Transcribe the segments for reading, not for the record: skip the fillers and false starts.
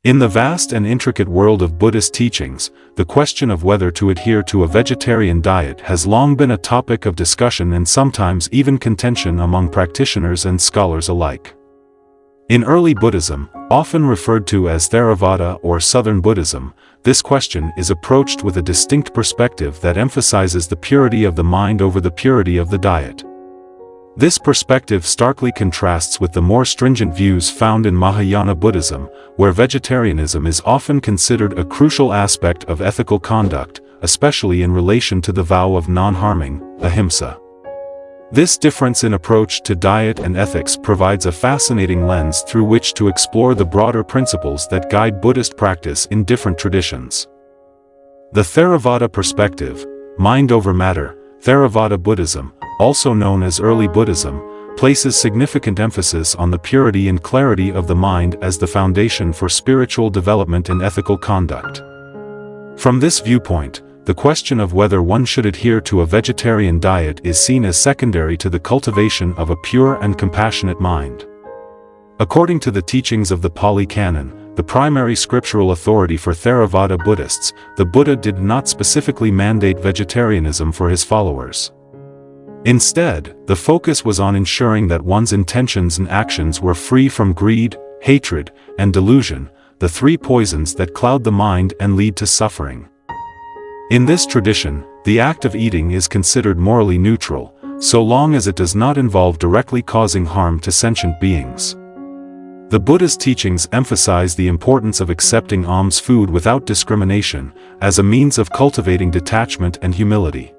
In the vast and intricate world of Buddhist teachings, the question of whether to adhere to a vegetarian diet has long been a topic of discussion and sometimes even contention among practitioners and scholars alike. In early Buddhism, often referred to as Theravada or Southern Buddhism, this question is approached with a distinct perspective that emphasizes the purity of the mind over the purity of the diet. This perspective starkly contrasts with the more stringent views found in Mahayana Buddhism, where vegetarianism is often considered a crucial aspect of ethical conduct, especially in relation to the vow of non-harming, ahimsa. This difference in approach to diet and ethics provides a fascinating lens through which to explore the broader principles that guide Buddhist practice in different traditions. The Theravada perspective, mind over matter, Theravada Buddhism, also known as early Buddhism, places significant emphasis on the purity and clarity of the mind as the foundation for spiritual development and ethical conduct. From this viewpoint, the question of whether one should adhere to a vegetarian diet is seen as secondary to the cultivation of a pure and compassionate mind. According to the teachings of the Pali Canon, the primary scriptural authority for Theravada Buddhists, the Buddha did not specifically mandate vegetarianism for his followers. Instead, the focus was on ensuring that one's intentions and actions were free from greed, hatred, and delusion, the three poisons that cloud the mind and lead to suffering. In this tradition, the act of eating is considered morally neutral, so long as it does not involve directly causing harm to sentient beings. The Buddha's teachings emphasize the importance of accepting alms food without discrimination, as a means of cultivating detachment and humility.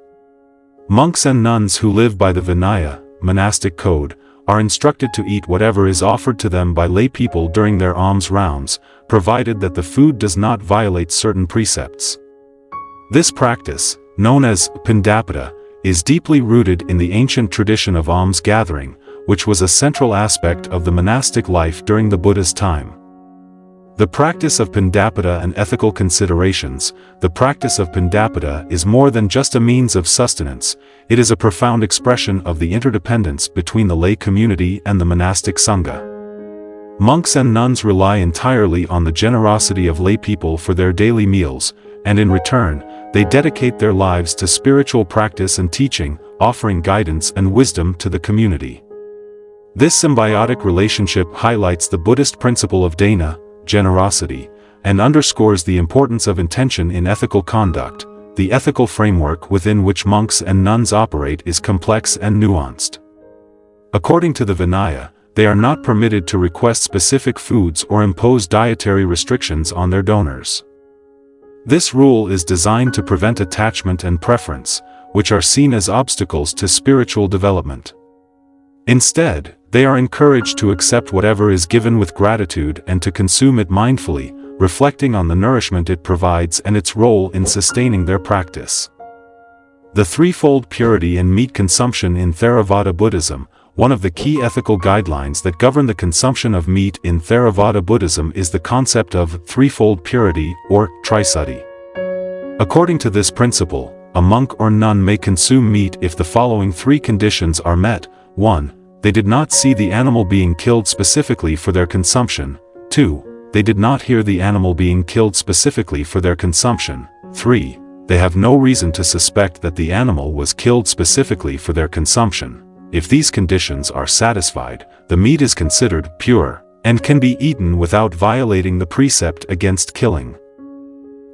Monks and nuns who live by the Vinaya, monastic code, are instructed to eat whatever is offered to them by lay people during their alms rounds, provided that the food does not violate certain precepts. This practice, known as Pindapata, is deeply rooted in the ancient tradition of alms gathering, which was a central aspect of the monastic life during the Buddha's time. The practice of Pindapata and ethical considerations. The practice of Pindapata is more than just a means of sustenance, it is a profound expression of the interdependence between the lay community and the monastic sangha. Monks and nuns rely entirely on the generosity of lay people for their daily meals, and in return, they dedicate their lives to spiritual practice and teaching, offering guidance and wisdom to the community. This symbiotic relationship highlights the Buddhist principle of dana, generosity, and underscores the importance of intention in ethical conduct. The ethical framework within which monks and nuns operate is complex and nuanced. According to the Vinaya, they are not permitted to request specific foods or impose dietary restrictions on their donors. This rule is designed to prevent attachment and preference, which are seen as obstacles to spiritual development. Instead, they are encouraged to accept whatever is given with gratitude and to consume it mindfully, reflecting on the nourishment it provides and its role in sustaining their practice. The threefold purity in meat consumption in Theravada Buddhism. One of the key ethical guidelines that govern the consumption of meat in Theravada Buddhism is the concept of threefold purity, or trisuddhi. According to this principle, a monk or nun may consume meat if the following three conditions are met. 1. They did not see the animal being killed specifically for their consumption. 2. They did not hear the animal being killed specifically for their consumption. 3. They have no reason to suspect that the animal was killed specifically for their consumption. If these conditions are satisfied, the meat is considered pure, and can be eaten without violating the precept against killing.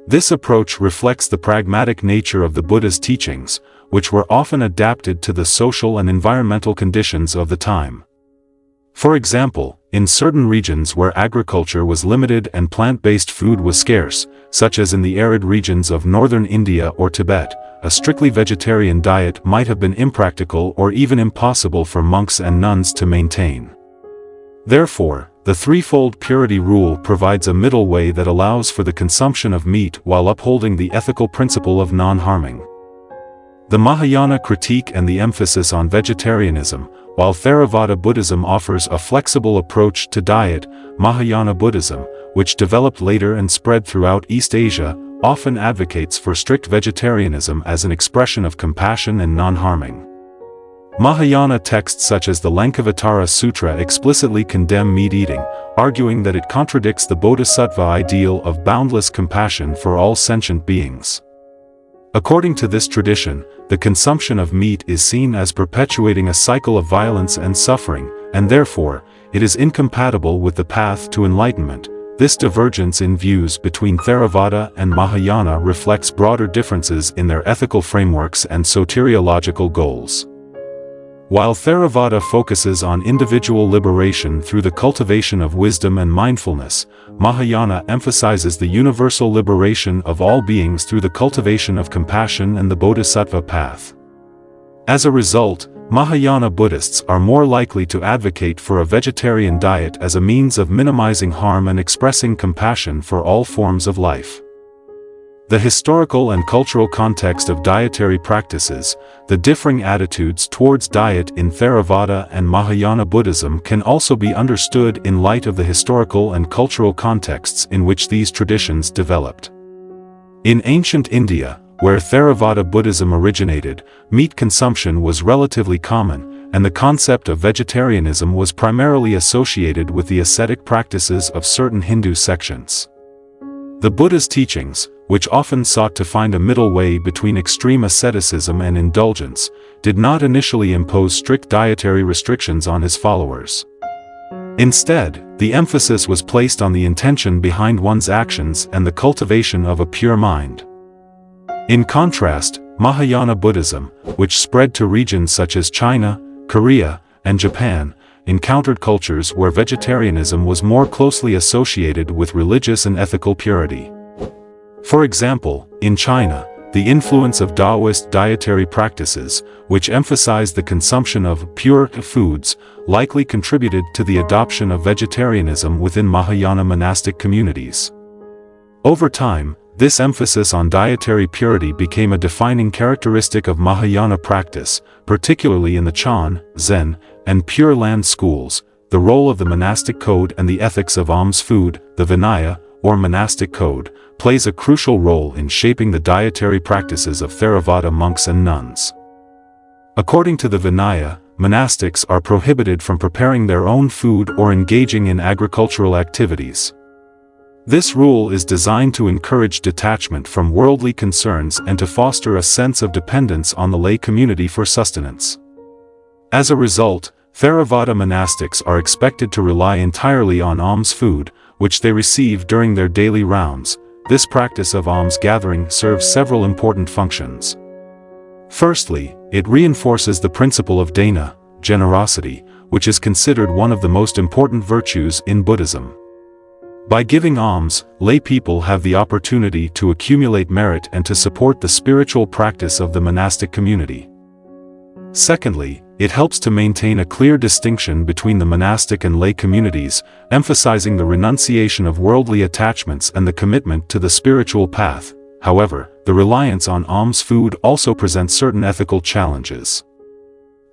This approach reflects the pragmatic nature of the Buddha's teachings, which were often adapted to the social and environmental conditions of the time. For example, in certain regions where agriculture was limited and plant-based food was scarce, such as in the arid regions of northern India or Tibet, a strictly vegetarian diet might have been impractical or even impossible for monks and nuns to maintain. Therefore, the threefold purity rule provides a middle way that allows for the consumption of meat while upholding the ethical principle of non-harming. The Mahayana critique and the emphasis on vegetarianism. While Theravada Buddhism offers a flexible approach to diet, Mahayana Buddhism, which developed later and spread throughout East Asia, often advocates for strict vegetarianism as an expression of compassion and non-harming. Mahayana texts such as the Lankavatara Sutra explicitly condemn meat-eating, arguing that it contradicts the bodhisattva ideal of boundless compassion for all sentient beings. According to this tradition, the consumption of meat is seen as perpetuating a cycle of violence and suffering, and therefore, it is incompatible with the path to enlightenment. This divergence in views between Theravada and Mahayana reflects broader differences in their ethical frameworks and soteriological goals. While Theravada focuses on individual liberation through the cultivation of wisdom and mindfulness, Mahayana emphasizes the universal liberation of all beings through the cultivation of compassion and the bodhisattva path. As a result, Mahayana Buddhists are more likely to advocate for a vegetarian diet as a means of minimizing harm and expressing compassion for all forms of life. The historical and cultural context of dietary practices, the differing attitudes towards diet in Theravada and Mahayana Buddhism can also be understood in light of the historical and cultural contexts in which these traditions developed. In ancient India, where Theravada Buddhism originated, meat consumption was relatively common, and the concept of vegetarianism was primarily associated with the ascetic practices of certain Hindu sections. The Buddha's teachings, which often sought to find a middle way between extreme asceticism and indulgence, did not initially impose strict dietary restrictions on his followers. Instead, the emphasis was placed on the intention behind one's actions and the cultivation of a pure mind. In contrast, Mahayana Buddhism, which spread to regions such as China, Korea, and Japan, encountered cultures where vegetarianism was more closely associated with religious and ethical purity. For example, in China, the influence of Taoist dietary practices, which emphasized the consumption of pure foods, likely contributed to the adoption of vegetarianism within Mahayana monastic communities. Over time, this emphasis on dietary purity became a defining characteristic of Mahayana practice, particularly in the Chan, Zen, and Pure Land schools. The role of the monastic code and the ethics of alms food, the Vinaya, or monastic code, plays a crucial role in shaping the dietary practices of Theravada monks and nuns. According to the Vinaya, monastics are prohibited from preparing their own food or engaging in agricultural activities. This rule is designed to encourage detachment from worldly concerns and to foster a sense of dependence on the lay community for sustenance. As a result, Theravada monastics are expected to rely entirely on alms food, which they receive during their daily rounds. This practice of alms gathering serves several important functions. Firstly, it reinforces the principle of dana, generosity, which is considered one of the most important virtues in Buddhism. By giving alms, lay people have the opportunity to accumulate merit and to support the spiritual practice of the monastic community. Secondly, it helps to maintain a clear distinction between the monastic and lay communities, emphasizing the renunciation of worldly attachments and the commitment to the spiritual path. However, the reliance on alms food also presents certain ethical challenges.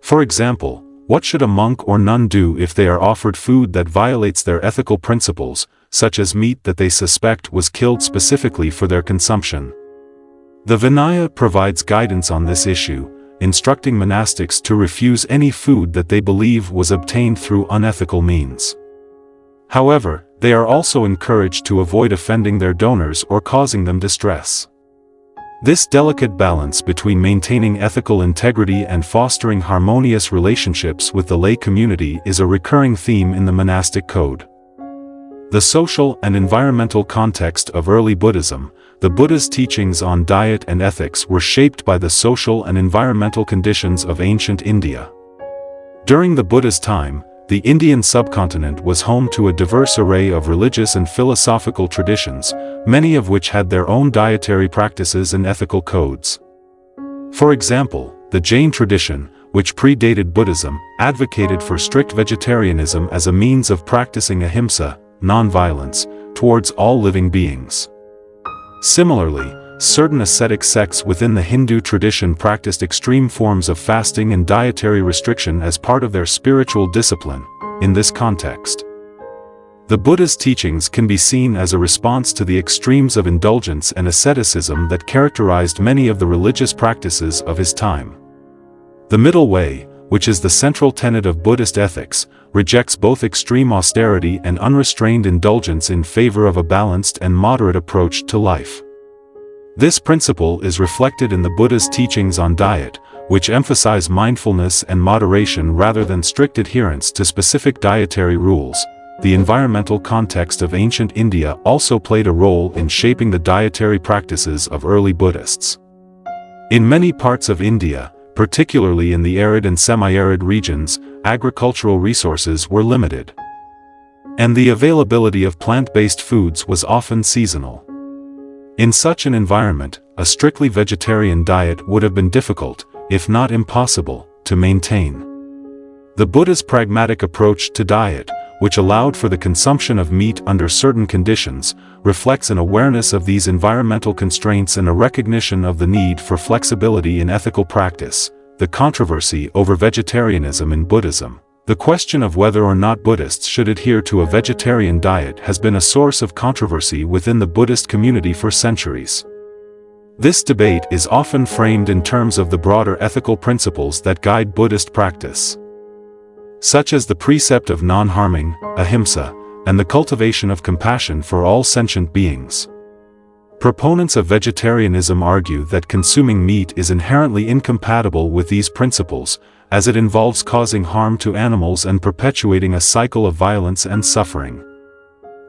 For example, what should a monk or nun do if they are offered food that violates their ethical principles, such as meat that they suspect was killed specifically for their consumption? The Vinaya provides guidance on this issue, instructing monastics to refuse any food that they believe was obtained through unethical means. However, they are also encouraged to avoid offending their donors or causing them distress. This delicate balance between maintaining ethical integrity and fostering harmonious relationships with the lay community is a recurring theme in the monastic code. The social and environmental context of early Buddhism, the Buddha's teachings on diet and ethics were shaped by the social and environmental conditions of ancient India. During the Buddha's time, the Indian subcontinent was home to a diverse array of religious and philosophical traditions, many of which had their own dietary practices and ethical codes. For example, the Jain tradition, which predated Buddhism, advocated for strict vegetarianism as a means of practicing ahimsa, non-violence, towards all living beings. Similarly, certain ascetic sects within the Hindu tradition practiced extreme forms of fasting and dietary restriction as part of their spiritual discipline. In this context, the Buddha's teachings can be seen as a response to the extremes of indulgence and asceticism that characterized many of the religious practices of his time. The middle way, which is the central tenet of Buddhist ethics, rejects both extreme austerity and unrestrained indulgence in favor of a balanced and moderate approach to life. This principle is reflected in the Buddha's teachings on diet, which emphasize mindfulness and moderation rather than strict adherence to specific dietary rules. The environmental context of ancient India also played a role in shaping the dietary practices of early Buddhists. In many parts of India, particularly in the arid and semi-arid regions, agricultural resources were limited, and the availability of plant-based foods was often seasonal. In such an environment, a strictly vegetarian diet would have been difficult, if not impossible, to maintain. The Buddha's pragmatic approach to diet, which allowed for the consumption of meat under certain conditions, reflects an awareness of these environmental constraints and a recognition of the need for flexibility in ethical practice. The controversy over vegetarianism in Buddhism. The question of whether or not Buddhists should adhere to a vegetarian diet has been a source of controversy within the Buddhist community for centuries. This debate is often framed in terms of the broader ethical principles that guide Buddhist practice, such as the precept of non-harming, ahimsa, and the cultivation of compassion for all sentient beings. Proponents of vegetarianism argue that consuming meat is inherently incompatible with these principles, as it involves causing harm to animals and perpetuating a cycle of violence and suffering.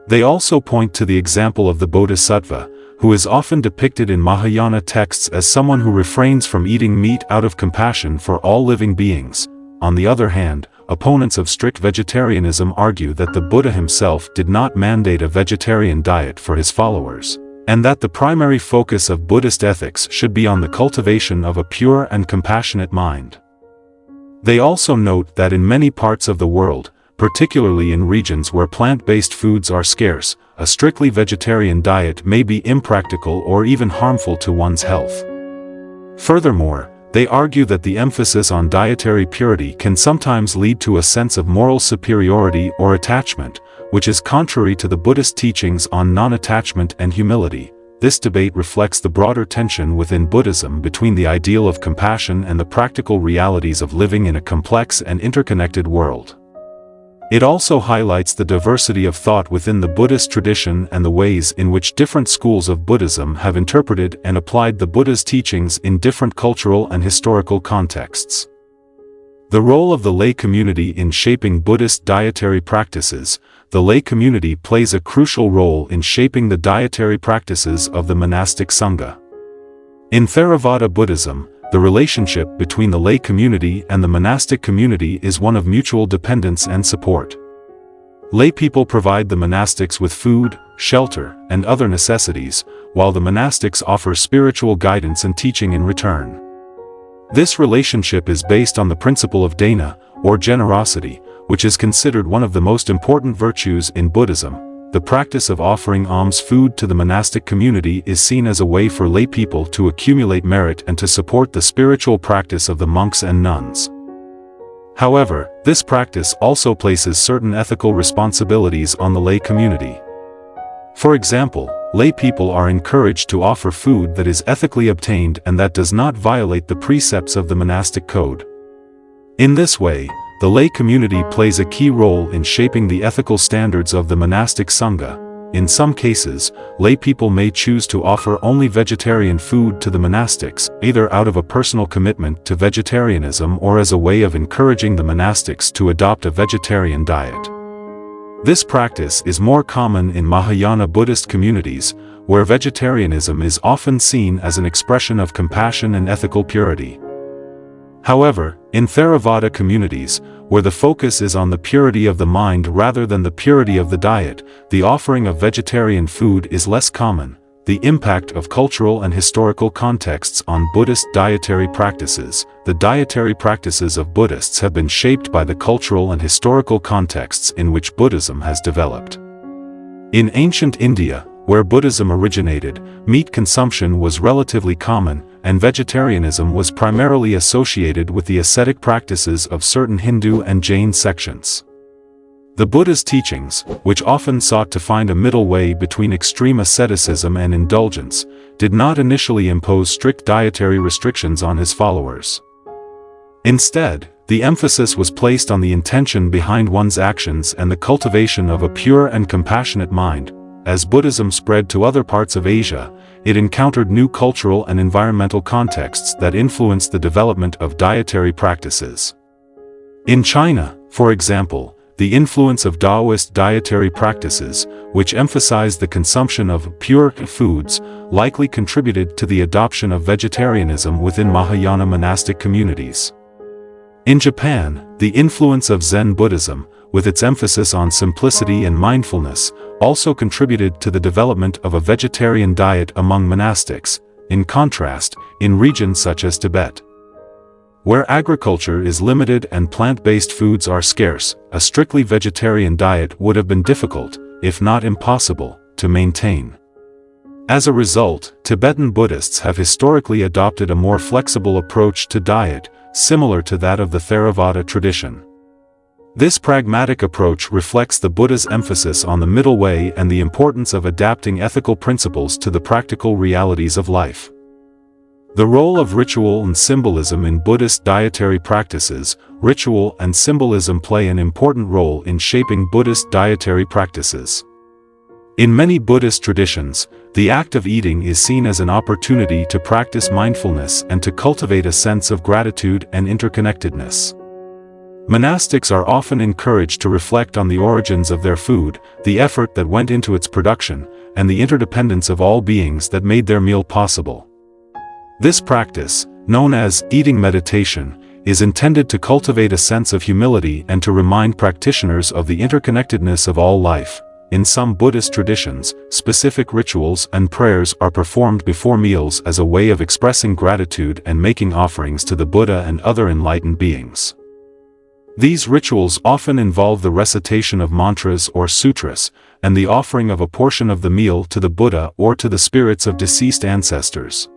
They also point to the example of the Bodhisattva, who is often depicted in Mahayana texts as someone who refrains from eating meat out of compassion for all living beings. On the other hand, opponents of strict vegetarianism argue that the Buddha himself did not mandate a vegetarian diet for his followers, and that the primary focus of Buddhist ethics should be on the cultivation of a pure and compassionate mind. They also note that in many parts of the world, particularly in regions where plant-based foods are scarce, a strictly vegetarian diet may be impractical or even harmful to one's health. Furthermore, they argue that the emphasis on dietary purity can sometimes lead to a sense of moral superiority or attachment, which is contrary to the Buddhist teachings on non-attachment and humility. This debate reflects the broader tension within Buddhism between the ideal of compassion and the practical realities of living in a complex and interconnected world. It also highlights the diversity of thought within the Buddhist tradition and the ways in which different schools of Buddhism have interpreted and applied the Buddha's teachings in different cultural and historical contexts. The role of the lay community in shaping Buddhist dietary practices. The lay community plays a crucial role in shaping the dietary practices of the monastic sangha. In Theravada Buddhism, the relationship between the lay community and the monastic community is one of mutual dependence and support. Lay people provide the monastics with food, shelter, and other necessities, while the monastics offer spiritual guidance and teaching in return. This relationship is based on the principle of dana, or generosity, which is considered one of the most important virtues in Buddhism. The practice of offering alms food to the monastic community is seen as a way for lay people to accumulate merit and to support the spiritual practice of the monks and nuns. However, this practice also places certain ethical responsibilities on the lay community. For example, lay people are encouraged to offer food that is ethically obtained and that does not violate the precepts of the monastic code. In this way, the lay community plays a key role in shaping the ethical standards of the monastic sangha. In some cases, lay people may choose to offer only vegetarian food to the monastics, either out of a personal commitment to vegetarianism or as a way of encouraging the monastics to adopt a vegetarian diet. This practice is more common in Mahayana Buddhist communities, where vegetarianism is often seen as an expression of compassion and ethical purity. However, in Theravada communities, where the focus is on the purity of the mind rather than the purity of the diet, the offering of vegetarian food is less common. The impact of cultural and historical contexts on Buddhist dietary practices. The dietary practices of Buddhists have been shaped by the cultural and historical contexts in which Buddhism has developed. In ancient India, where Buddhism originated, meat consumption was relatively common, and vegetarianism was primarily associated with the ascetic practices of certain Hindu and Jain sections. The Buddha's teachings, which often sought to find a middle way between extreme asceticism and indulgence, did not initially impose strict dietary restrictions on his followers. Instead, the emphasis was placed on the intention behind one's actions and the cultivation of a pure and compassionate mind. As Buddhism spread to other parts of Asia, it encountered new cultural and environmental contexts that influenced the development of dietary practices. In China, for example, the influence of Taoist dietary practices, which emphasized the consumption of pure foods, likely contributed to the adoption of vegetarianism within Mahayana monastic communities. In Japan, the influence of Zen Buddhism, with its emphasis on simplicity and mindfulness, also contributed to the development of a vegetarian diet among monastics. In contrast, in regions such as Tibet, where agriculture is limited and plant-based foods are scarce, a strictly vegetarian diet would have been difficult, if not impossible, to maintain. As a result, Tibetan Buddhists have historically adopted a more flexible approach to diet, similar to that of the Theravada tradition. This pragmatic approach reflects the Buddha's emphasis on the middle way and the importance of adapting ethical principles to the practical realities of life. The role of ritual and symbolism in Buddhist dietary practices. Ritual and symbolism play an important role in shaping Buddhist dietary practices. In many Buddhist traditions, the act of eating is seen as an opportunity to practice mindfulness and to cultivate a sense of gratitude and interconnectedness. Monastics are often encouraged to reflect on the origins of their food, the effort that went into its production, and the interdependence of all beings that made their meal possible. This practice, known as eating meditation, is intended to cultivate a sense of humility and to remind practitioners of the interconnectedness of all life. In some Buddhist traditions, specific rituals and prayers are performed before meals as a way of expressing gratitude and making offerings to the Buddha and other enlightened beings. These rituals often involve the recitation of mantras or sutras, and the offering of a portion of the meal to the Buddha or to the spirits of deceased ancestors.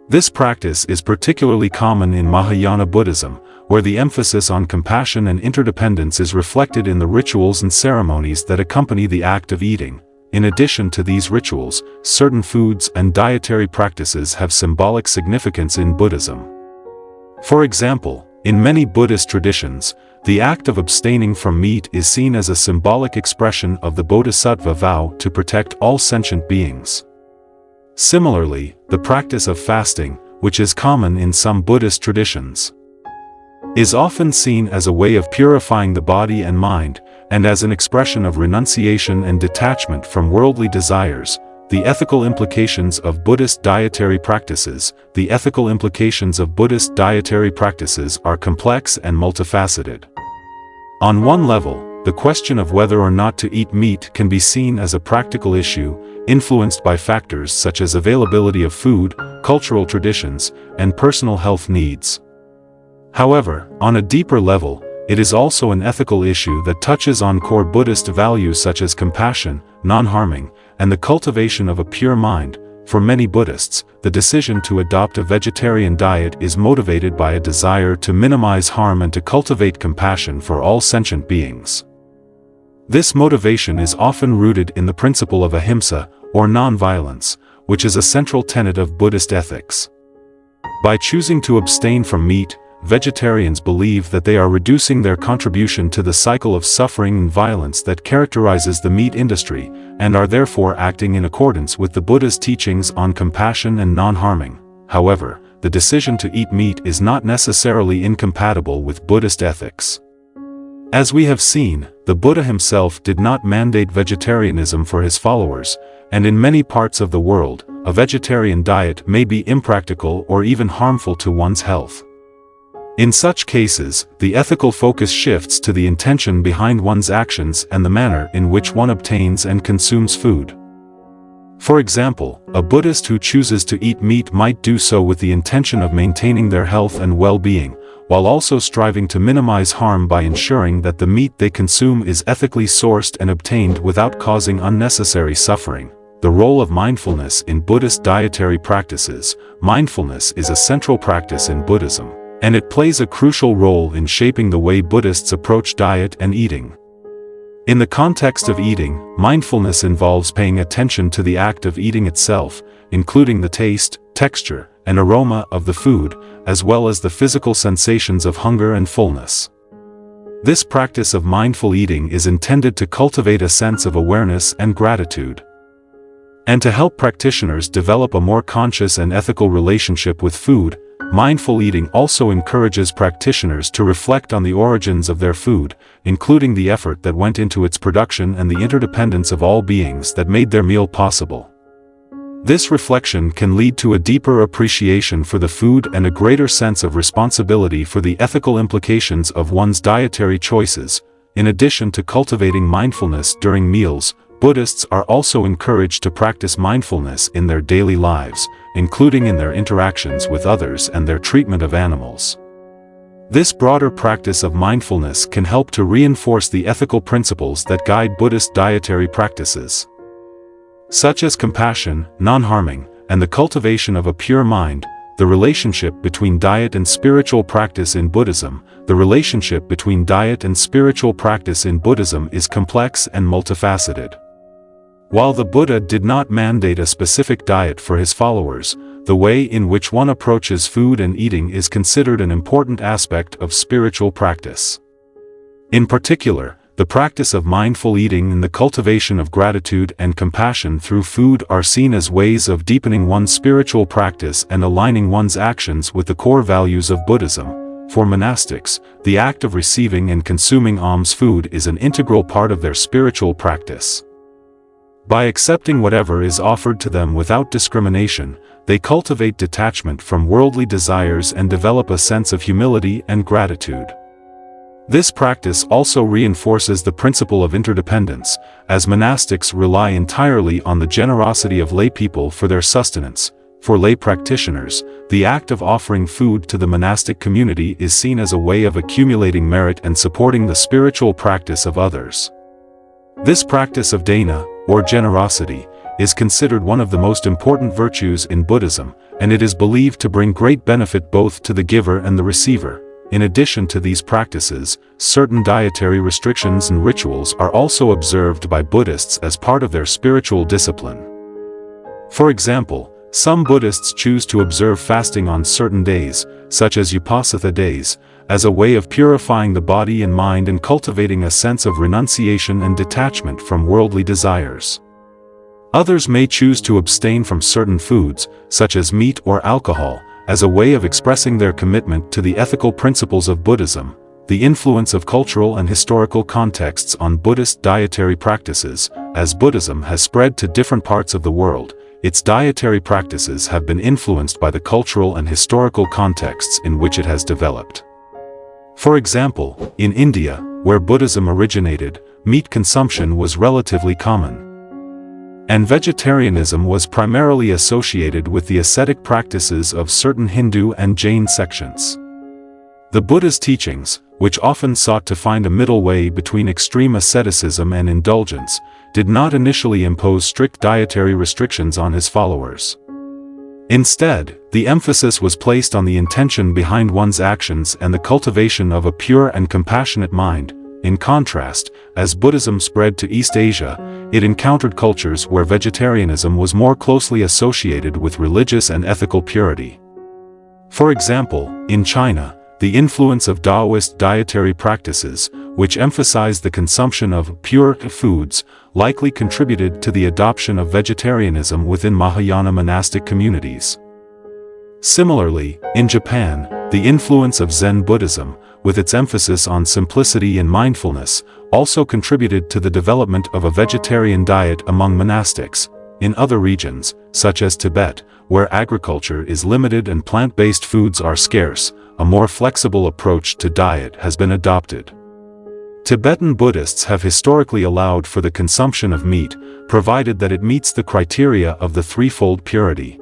This practice is particularly common in Mahayana Buddhism, where the emphasis on compassion and interdependence is reflected in the rituals and ceremonies that accompany the act of eating. In addition to these rituals, certain foods and dietary practices have symbolic significance in Buddhism. For example, in many Buddhist traditions, the act of abstaining from meat is seen as a symbolic expression of the Bodhisattva vow to protect all sentient beings. Similarly, the practice of fasting, which is common in some Buddhist traditions, is often seen as a way of purifying the body and mind, and as an expression of renunciation and detachment from worldly desires. The ethical implications of Buddhist dietary practices. The ethical implications of Buddhist dietary practices are complex and multifaceted. On one level, the question of whether or not to eat meat can be seen as a practical issue, influenced by factors such as availability of food, cultural traditions, and personal health needs. However, on a deeper level, it is also an ethical issue that touches on core Buddhist values such as compassion, non-harming, and the cultivation of a pure mind. For many Buddhists, the decision to adopt a vegetarian diet is motivated by a desire to minimize harm and to cultivate compassion for all sentient beings. This motivation is often rooted in the principle of ahimsa, or non-violence, which is a central tenet of Buddhist ethics. By choosing to abstain from meat, vegetarians believe that they are reducing their contribution to the cycle of suffering and violence that characterizes the meat industry, and are therefore acting in accordance with the Buddha's teachings on compassion and non-harming. However, the decision to eat meat is not necessarily incompatible with Buddhist ethics. As we have seen, the Buddha himself did not mandate vegetarianism for his followers, and in many parts of the world, a vegetarian diet may be impractical or even harmful to one's health. In such cases, the ethical focus shifts to the intention behind one's actions and the manner in which one obtains and consumes food. For example, a Buddhist who chooses to eat meat might do so with the intention of maintaining their health and well-being, while also striving to minimize harm by ensuring that the meat they consume is ethically sourced and obtained without causing unnecessary suffering. The role of mindfulness in Buddhist dietary practices. Mindfulness is a central practice in Buddhism, and it plays a crucial role in shaping the way Buddhists approach diet and eating. In the context of eating, mindfulness involves paying attention to the act of eating itself, including the taste, texture, and aroma of the food, as well as the physical sensations of hunger and fullness. This practice of mindful eating is intended to cultivate a sense of awareness and gratitude, and to help practitioners develop a more conscious and ethical relationship with food. Mindful eating also encourages practitioners to reflect on the origins of their food, including the effort that went into its production and the interdependence of all beings that made their meal possible. This reflection can lead to a deeper appreciation for the food and a greater sense of responsibility for the ethical implications of one's dietary choices. In addition to cultivating mindfulness during meals, Buddhists are also encouraged to practice mindfulness in their daily lives, including in their interactions with others and their treatment of animals. This broader practice of mindfulness can help to reinforce the ethical principles that guide Buddhist dietary practices, such as compassion, non-harming, and the cultivation of a pure mind. The relationship between diet and spiritual practice in Buddhism. The relationship between diet and spiritual practice in Buddhism is complex and multifaceted. While the Buddha did not mandate a specific diet for his followers, the way in which one approaches food and eating is considered an important aspect of spiritual practice. In particular, the practice of mindful eating and the cultivation of gratitude and compassion through food are seen as ways of deepening one's spiritual practice and aligning one's actions with the core values of Buddhism. For monastics, the act of receiving and consuming alms food is an integral part of their spiritual practice. By accepting whatever is offered to them without discrimination, they cultivate detachment from worldly desires and develop a sense of humility and gratitude. This practice also reinforces the principle of interdependence, as monastics rely entirely on the generosity of lay people for their sustenance. For lay practitioners, the act of offering food to the monastic community is seen as a way of accumulating merit and supporting the spiritual practice of others. This practice of dana, or generosity, is considered one of the most important virtues in Buddhism, and it is believed to bring great benefit both to the giver and the receiver. In addition to these practices, certain dietary restrictions and rituals are also observed by Buddhists as part of their spiritual discipline. For example, some Buddhists choose to observe fasting on certain days, such as Uposatha days, as a way of purifying the body and mind and cultivating a sense of renunciation and detachment from worldly desires. Others may choose to abstain from certain foods, such as meat or alcohol, as a way of expressing their commitment to the ethical principles of Buddhism. The influence of cultural and historical contexts on Buddhist dietary practices. As Buddhism has spread to different parts of the world, its dietary practices have been influenced by the cultural and historical contexts in which it has developed. For example, in India, where Buddhism originated, meat consumption was relatively common, and vegetarianism was primarily associated with the ascetic practices of certain Hindu and Jain sections. The Buddha's teachings, which often sought to find a middle way between extreme asceticism and indulgence, did not initially impose strict dietary restrictions on his followers. Instead, the emphasis was placed on the intention behind one's actions and the cultivation of a pure and compassionate mind. In contrast, as Buddhism spread to East Asia, it encountered cultures where vegetarianism was more closely associated with religious and ethical purity. For example, in China, the influence of Taoist dietary practices, which emphasized the consumption of pure foods, likely contributed to the adoption of vegetarianism within Mahayana monastic communities. Similarly, in Japan, the influence of Zen Buddhism, with its emphasis on simplicity and mindfulness, also contributed to the development of a vegetarian diet among monastics. In other regions, such as Tibet, where agriculture is limited and plant-based foods are scarce, a more flexible approach to diet has been adopted. Tibetan Buddhists have historically allowed for the consumption of meat, provided that it meets the criteria of the threefold purity.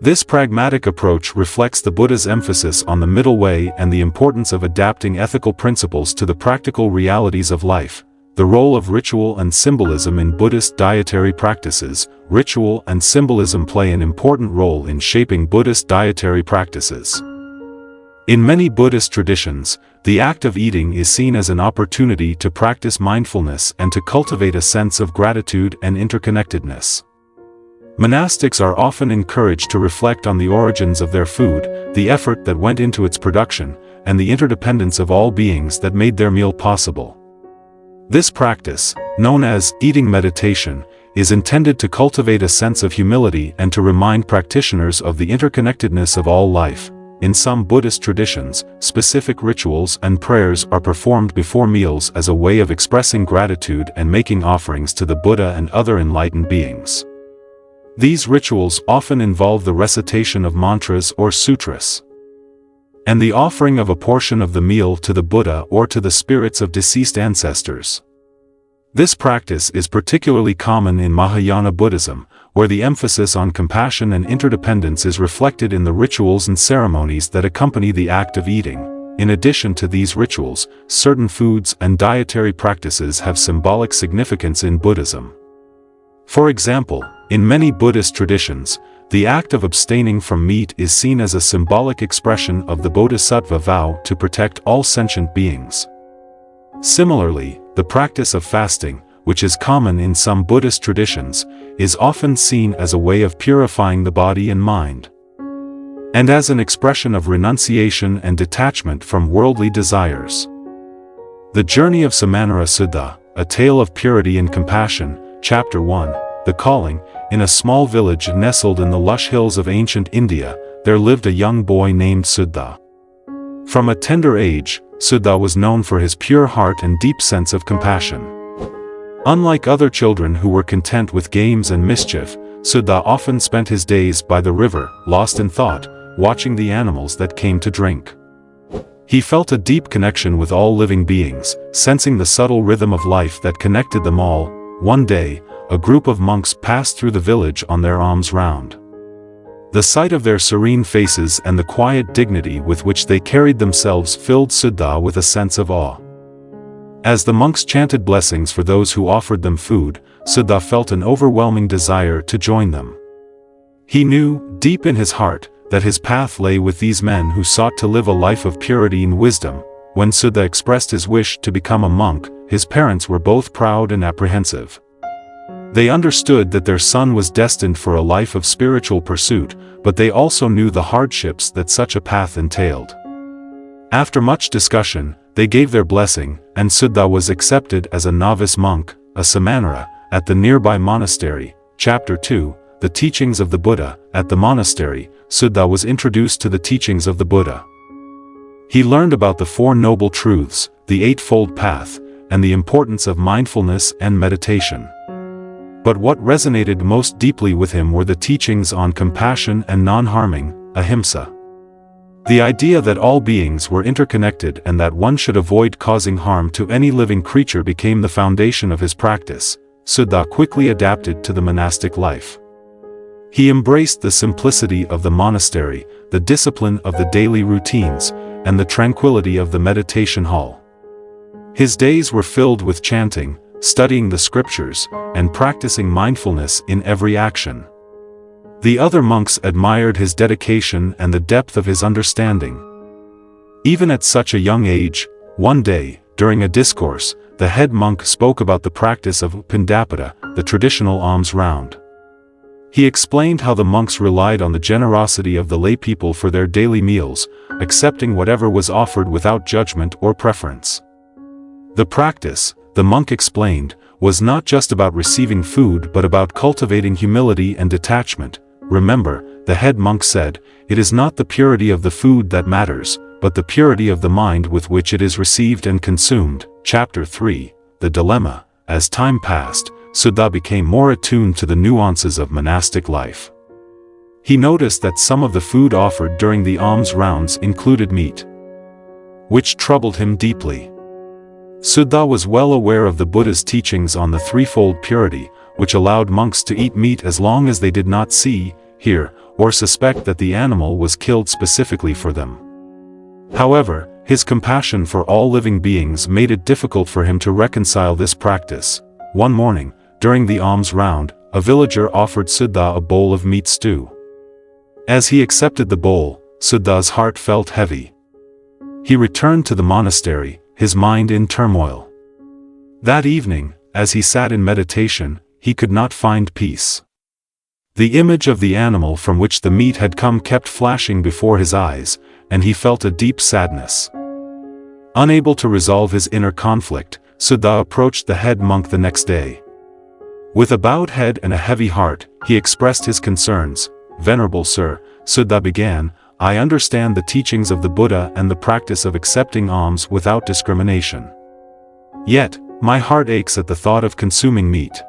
This pragmatic approach reflects the Buddha's emphasis on the middle way and the importance of adapting ethical principles to the practical realities of life. The role of ritual and symbolism in Buddhist dietary practices. Ritual and symbolism play an important role in shaping Buddhist dietary practices. In many Buddhist traditions, the act of eating is seen as an opportunity to practice mindfulness and to cultivate a sense of gratitude and interconnectedness. Monastics are often encouraged to reflect on the origins of their food, the effort that went into its production, and the interdependence of all beings that made their meal possible. This practice, known as eating meditation, is intended to cultivate a sense of humility and to remind practitioners of the interconnectedness of all life. In some Buddhist traditions, specific rituals and prayers are performed before meals as a way of expressing gratitude and making offerings to the Buddha and other enlightened beings. These rituals often involve the recitation of mantras or sutras, and the offering of a portion of the meal to the Buddha or to the spirits of deceased ancestors. This practice is particularly common in Mahayana Buddhism, where the emphasis on compassion and interdependence is reflected in the rituals and ceremonies that accompany the act of eating. In addition to these rituals, certain foods and dietary practices have symbolic significance in Buddhism. For example, in many Buddhist traditions, the act of abstaining from meat is seen as a symbolic expression of the Bodhisattva vow to protect all sentient beings. Similarly, the practice of fasting, which is common in some Buddhist traditions, is often seen as a way of purifying the body and mind, and as an expression of renunciation and detachment from worldly desires. The Journey of Samanera Sudha, A Tale of Purity and Compassion, Chapter 1, The Calling. In a small village nestled in the lush hills of ancient India, there lived a young boy named Sudha. From a tender age, Sudha was known for his pure heart and deep sense of compassion. Unlike other children who were content with games and mischief, Sudha often spent his days by the river, lost in thought, watching the animals that came to drink. He felt a deep connection with all living beings, sensing the subtle rhythm of life that connected them all. One day, a group of monks passed through the village on their alms round. The sight of their serene faces and the quiet dignity with which they carried themselves filled Sudha with a sense of awe. As the monks chanted blessings for those who offered them food, Sudha felt an overwhelming desire to join them. He knew, deep in his heart, that his path lay with these men who sought to live a life of purity and wisdom. When Sudha expressed his wish to become a monk, his parents were both proud and apprehensive. They understood that their son was destined for a life of spiritual pursuit, but they also knew the hardships that such a path entailed. After much discussion, they gave their blessing, and Sudha was accepted as a novice monk, a Samanera, at the nearby monastery. Chapter 2, The Teachings of the Buddha. At the monastery, Sudha was introduced to the teachings of the Buddha. He learned about the Four Noble Truths, the Eightfold Path, and the importance of mindfulness and meditation. But what resonated most deeply with him were the teachings on compassion and non-harming, ahimsa. The idea that all beings were interconnected and that one should avoid causing harm to any living creature became the foundation of his practice. Sudha quickly adapted to the monastic life. He embraced the simplicity of the monastery, the discipline of the daily routines, and the tranquility of the meditation hall. His days were filled with chanting, studying the scriptures, and practicing mindfulness in every action. The other monks admired his dedication and the depth of his understanding. Even at such a young age, one day, during a discourse, the head monk spoke about the practice of Pindapata, the traditional alms round. He explained how the monks relied on the generosity of the laypeople for their daily meals, accepting whatever was offered without judgment or preference. The practice, the monk explained, was not just about receiving food but about cultivating humility and detachment. Remember, the head monk said, it is not the purity of the food that matters, but the purity of the mind with which it is received and consumed. Chapter 3, The Dilemma. As time passed, Sudha became more attuned to the nuances of monastic life. He noticed that some of the food offered during the alms rounds included meat, which troubled him deeply. Sudha was well aware of the Buddha's teachings on the threefold purity, which allowed monks to eat meat as long as they did not see, hear, or suspect that the animal was killed specifically for them. However, his compassion for all living beings made it difficult for him to reconcile this practice. One morning, during the alms round, a villager offered Sudha a bowl of meat stew. As he accepted the bowl, Sudha's heart felt heavy. He returned to the monastery, his mind in turmoil. That evening, as he sat in meditation, he could not find peace. The image of the animal from which the meat had come kept flashing before his eyes, and he felt a deep sadness. Unable to resolve his inner conflict, Suddha approached the head monk the next day. With a bowed head and a heavy heart, he expressed his concerns. "Venerable Sir," Suddha began, "I understand the teachings of the Buddha and the practice of accepting alms without discrimination. Yet, my heart aches at the thought of consuming meat.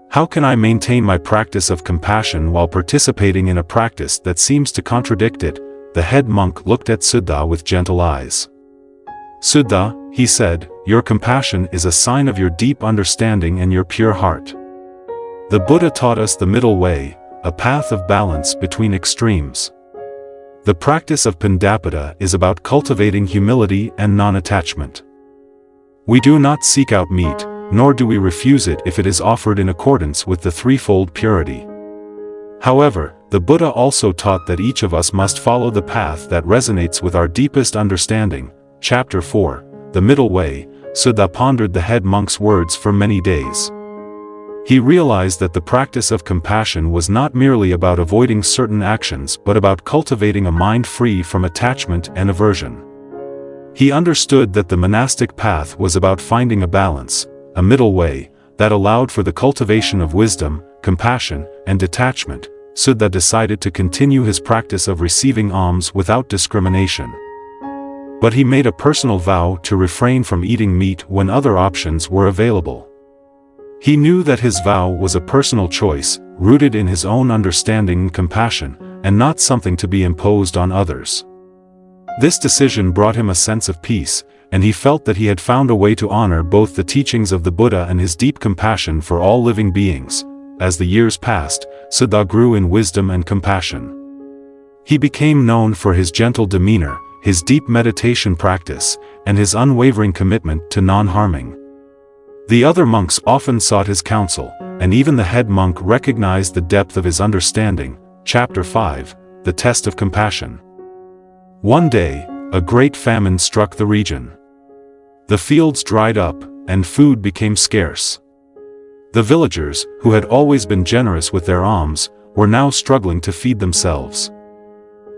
How can I maintain my practice of compassion while participating in a practice that seems to contradict it?" The head monk looked at Suddha with gentle eyes. "Suddha," he said, "your compassion is a sign of your deep understanding and your pure heart. The Buddha taught us the middle way, a path of balance between extremes. The practice of Pandapata is about cultivating humility and non-attachment. We do not seek out meat, nor do we refuse it if it is offered in accordance with the threefold purity. However, the Buddha also taught that each of us must follow the path that resonates with our deepest understanding." Chapter 4, The Middle Way. Suddha pondered the head monk's words for many days. He realized that the practice of compassion was not merely about avoiding certain actions but about cultivating a mind free from attachment and aversion. He understood that the monastic path was about finding a balance, a middle way, that allowed for the cultivation of wisdom, compassion, and detachment. Suddha decided to continue his practice of receiving alms without discrimination. But he made a personal vow to refrain from eating meat when other options were available. He knew that his vow was a personal choice, rooted in his own understanding and compassion, and not something to be imposed on others. This decision brought him a sense of peace, and he felt that he had found a way to honor both the teachings of the Buddha and his deep compassion for all living beings. As the years passed, Suddha grew in wisdom and compassion. He became known for his gentle demeanor, his deep meditation practice, and his unwavering commitment to non-harming. The other monks often sought his counsel, and even the head monk recognized the depth of his understanding. Chapter 5, The Test of Compassion. One day, a great famine struck the region. The fields dried up, and food became scarce. The villagers, who had always been generous with their alms, were now struggling to feed themselves.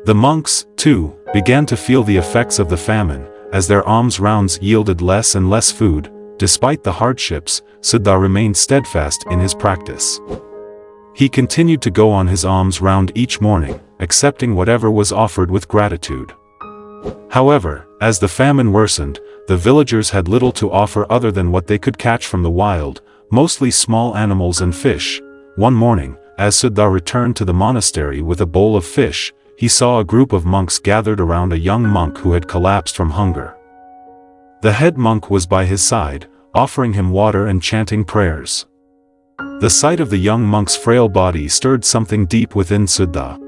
The monks, too, began to feel the effects of the famine, as their alms rounds yielded less and less food. Despite the hardships, Suddha remained steadfast in his practice. He continued to go on his alms round each morning, accepting whatever was offered with gratitude. However, as the famine worsened, the villagers had little to offer other than what they could catch from the wild, mostly small animals and fish. One morning, as Suddha returned to the monastery with a bowl of fish, he saw a group of monks gathered around a young monk who had collapsed from hunger. The head monk was by his side, offering him water and chanting prayers. The sight of the young monk's frail body stirred something deep within Suddha.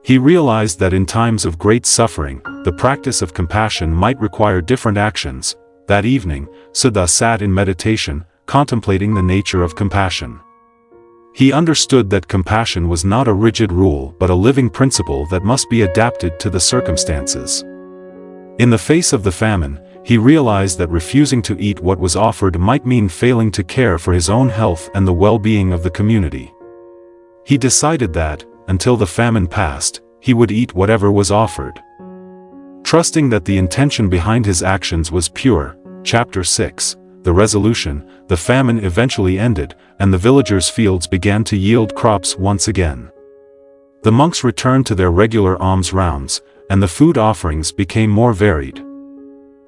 He realized that in times of great suffering, the practice of compassion might require different actions. That evening, Suddha sat in meditation, contemplating the nature of compassion. He understood that compassion was not a rigid rule but a living principle that must be adapted to the circumstances. In the face of the famine, he realized that refusing to eat what was offered might mean failing to care for his own health and the well-being of the community. He decided that, until the famine passed, he would eat whatever was offered. Trusting that the intention behind his actions was pure. Chapter 6, The Resolution. The famine eventually ended, and the villagers' fields began to yield crops once again. The monks returned to their regular alms rounds, and the food offerings became more varied.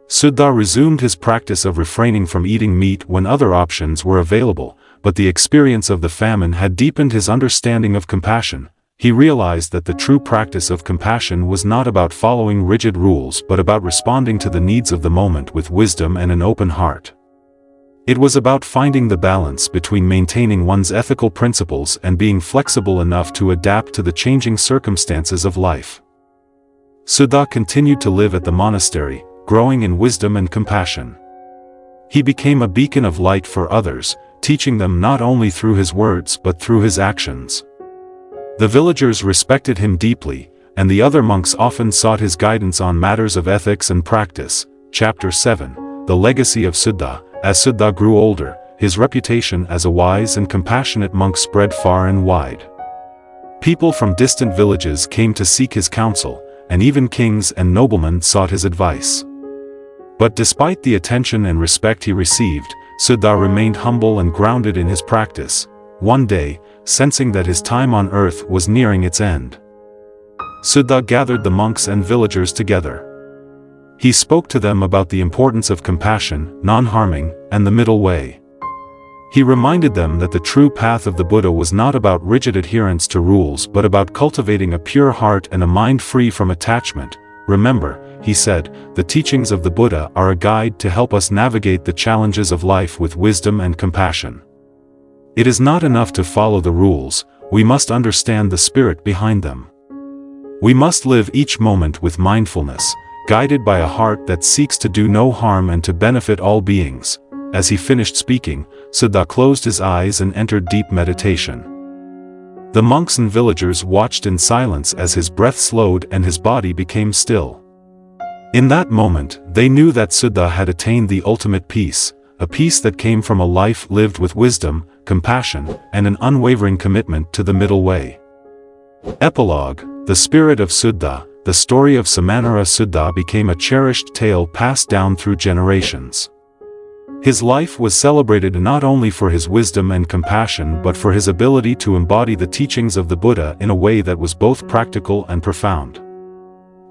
Suddha resumed his practice of refraining from eating meat when other options were available, but the experience of the famine had deepened his understanding of compassion. He realized that the true practice of compassion was not about following rigid rules but about responding to the needs of the moment with wisdom and an open heart. It was about finding the balance between maintaining one's ethical principles and being flexible enough to adapt to the changing circumstances of life. Suddha continued to live at the monastery, growing in wisdom and compassion. He became a beacon of light for others, teaching them not only through his words but through his actions. The villagers respected him deeply, and the other monks often sought his guidance on matters of ethics and practice. Chapter 7, The Legacy of Suddha. As Suddha grew older, his reputation as a wise and compassionate monk spread far and wide. People from distant villages came to seek his counsel, and even kings and noblemen sought his advice. But despite the attention and respect he received, Siddha remained humble and grounded in his practice. One day, sensing that his time on earth was nearing its end, Siddha gathered the monks and villagers together. He spoke to them about the importance of compassion, non-harming, and the middle way. He reminded them that the true path of the Buddha was not about rigid adherence to rules but about cultivating a pure heart and a mind free from attachment. Remember, he said, the teachings of the Buddha are a guide to help us navigate the challenges of life with wisdom and compassion. It is not enough to follow the rules, we must understand the spirit behind them. We must live each moment with mindfulness, guided by a heart that seeks to do no harm and to benefit all beings. As he finished speaking, Siddha closed his eyes and entered deep meditation. The monks and villagers watched in silence as his breath slowed and his body became still. In that moment, they knew that Siddha had attained the ultimate peace, a peace that came from a life lived with wisdom, compassion, and an unwavering commitment to the middle way. Epilogue: The spirit of Siddha, the story of Samanera Siddha became a cherished tale passed down through generations. His life was celebrated not only for his wisdom and compassion but for his ability to embody the teachings of the Buddha in a way that was both practical and profound.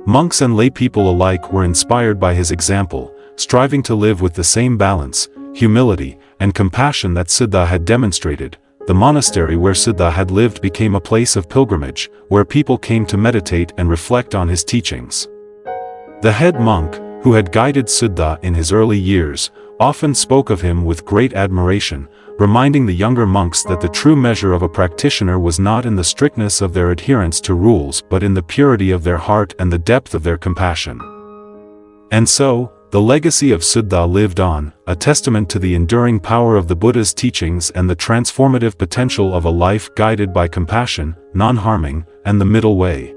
Monks and lay people alike were inspired by his example, striving to live with the same balance, humility, and compassion that Siddha had demonstrated. The monastery where Siddha had lived became a place of pilgrimage, where people came to meditate and reflect on his teachings. The head monk, who had guided Siddha in his early years, often spoke of him with great admiration, reminding the younger monks that the true measure of a practitioner was not in the strictness of their adherence to rules but in the purity of their heart and the depth of their compassion. And so, the legacy of Siddha lived on, a testament to the enduring power of the Buddha's teachings and the transformative potential of a life guided by compassion, non-harming, and the middle way.